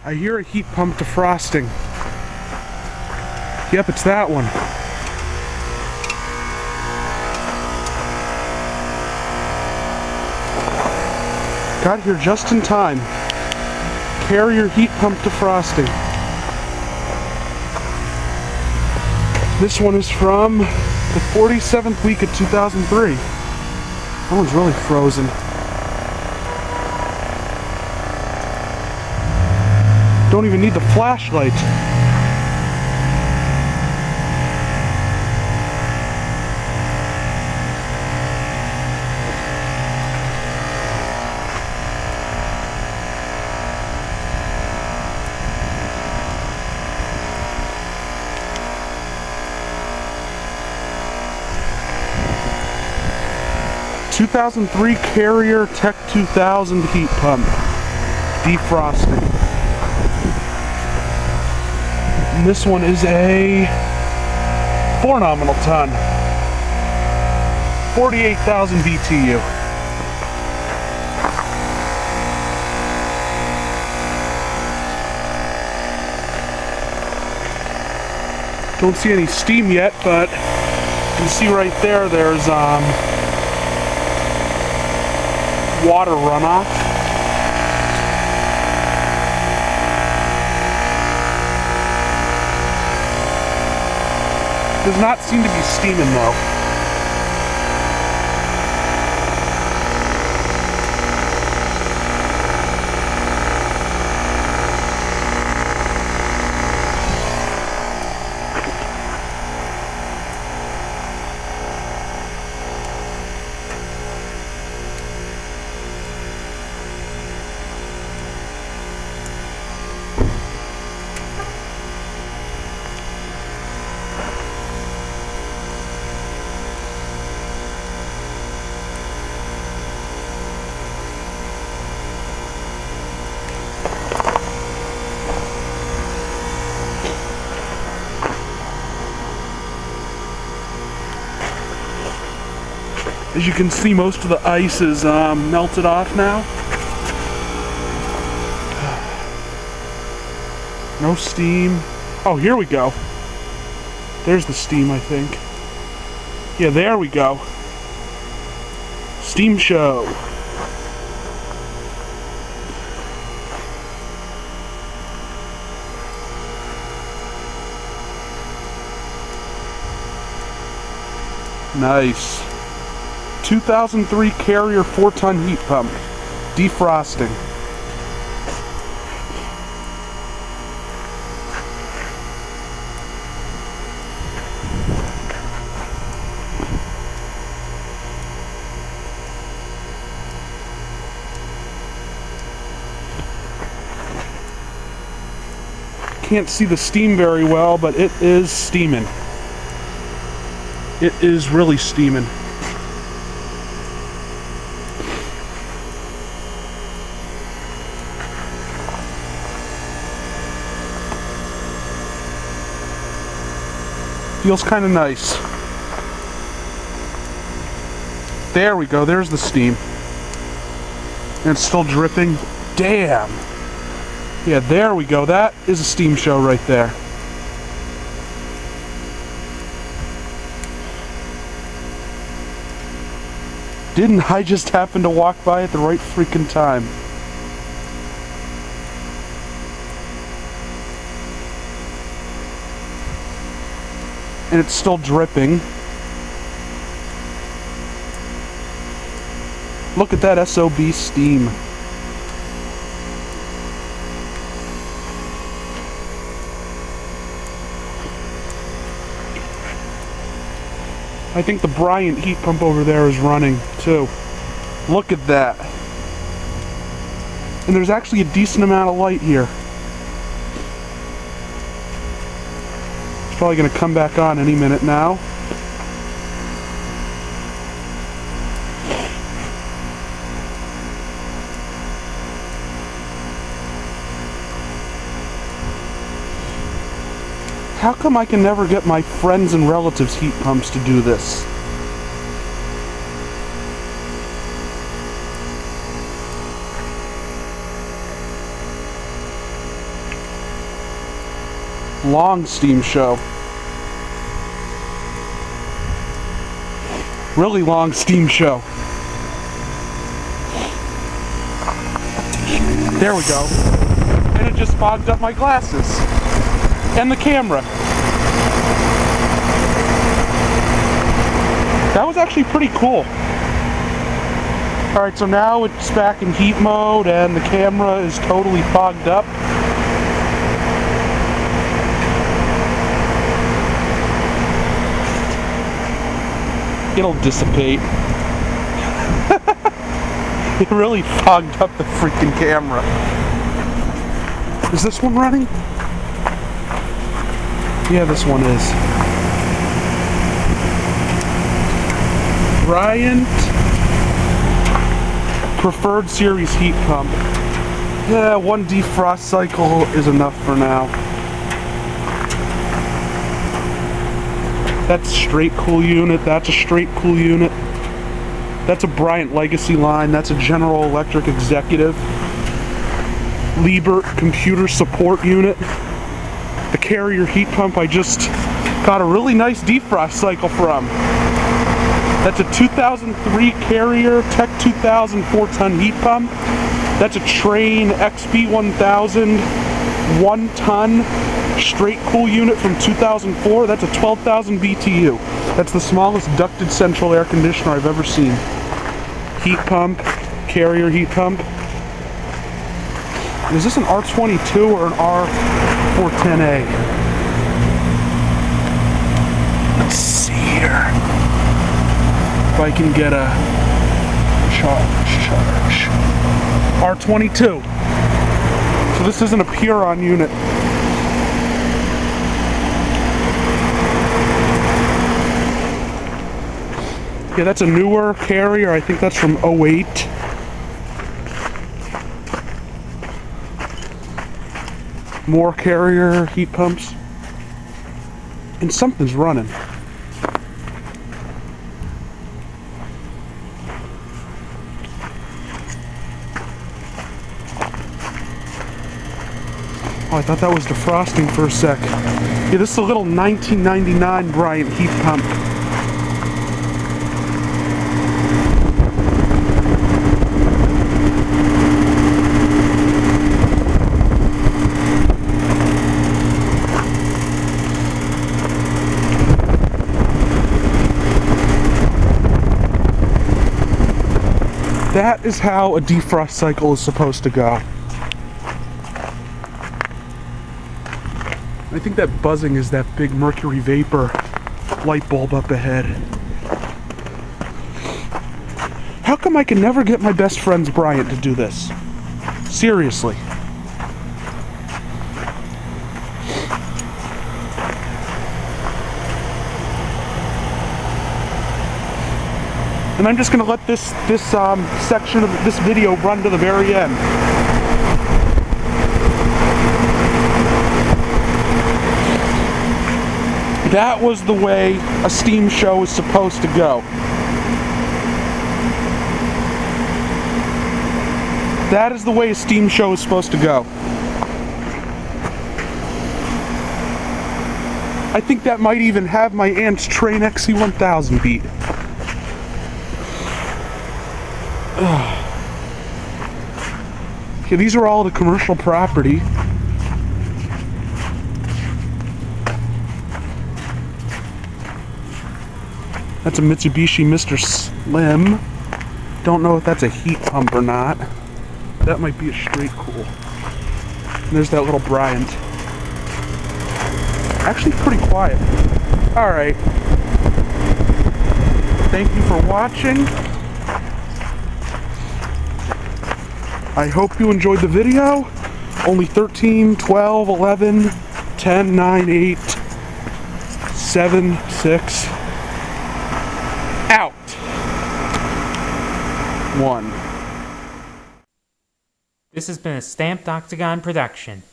I hear a heat pump defrosting. Yep, it's that one. Got here just in time. Carrier heat pump defrosting. This one is from the 47th week of 2003. That one's really frozen. Don't even need the flashlight. '2003 Carrier TECH2000 heat pump defrosting. And this one is a 4 nominal ton, 48,000 BTU. Don't see any steam yet, but you can see right there, there's water runoff. Does not seem to be steaming though. As you can see, most of the ice is melted off now. No steam. Oh, here we go. There's the steam, I think. Yeah, there we go. Steam show. Nice. 2003 Carrier 4-ton heat pump. Defrosting. Can't see the steam very well, but it is steaming. It is really steaming. Feels kind of nice. There we go, there's the steam. And it's still dripping. Damn! Yeah, there we go, that is a steam show right there. Didn't I just happen to walk by at the right freaking time? And it's still dripping. Look at that SOB steam. I think the Bryant heat pump over there is running too. Look at that. And there's actually a decent amount of light here. It's probably going to come back on any minute now. How come I can never get my friends and relatives' heat pumps to do this? Long steam show. Really long steam show. There we go. And it just fogged up my glasses. And the camera. That was actually pretty cool. Alright, so now it's back in heat mode and the camera is totally fogged up. It'll dissipate. It really fogged up the freaking camera. Is this one running? Yeah, this one is. Bryant Preferred Series heat pump. Yeah, one defrost cycle is enough for now. That's a straight cool unit. That's a straight cool unit. That's a Bryant Legacy line. That's a General Electric Executive. Liebert computer support unit. The Carrier heat pump I just got a really nice defrost cycle from. That's a 2003 Carrier TECH2000 4-ton heat pump. That's a Train XP1000 1-ton straight cool unit from 2004. That's a 12,000 BTU. That's the smallest ducted central air conditioner I've ever seen. Heat pump, Carrier heat pump. Is this an R22 or an R410A? Let's see here. If I can get a charge. R22. So this isn't a Puron unit. Yeah, that's a newer Carrier. I think that's from 08. More Carrier heat pumps. And something's running. Oh, I thought that was defrosting for a sec. Yeah, this is a little 1999 Bryant heat pump. That is how a defrost cycle is supposed to go. I think that buzzing is that big mercury vapor light bulb up ahead. How come I can never get my best friend's Bryant to do this? Seriously. And I'm just going to let this section of this video run to the very end. That was the way a steam show is supposed to go. That is the way a steam show is supposed to go. I think that might even have my aunt's Train XC1000 beat. Okay, these are all the commercial property. That's a Mitsubishi Mr. Slim. Don't know if that's a heat pump or not. That might be a straight cool. And there's that little Bryant. Actually pretty quiet. Alright. Thank you for watching. I hope you enjoyed the video. Only 13, 12, 11, 10, 9, 8, 7, 6, out. 1. This has been a Stamped Octagon production.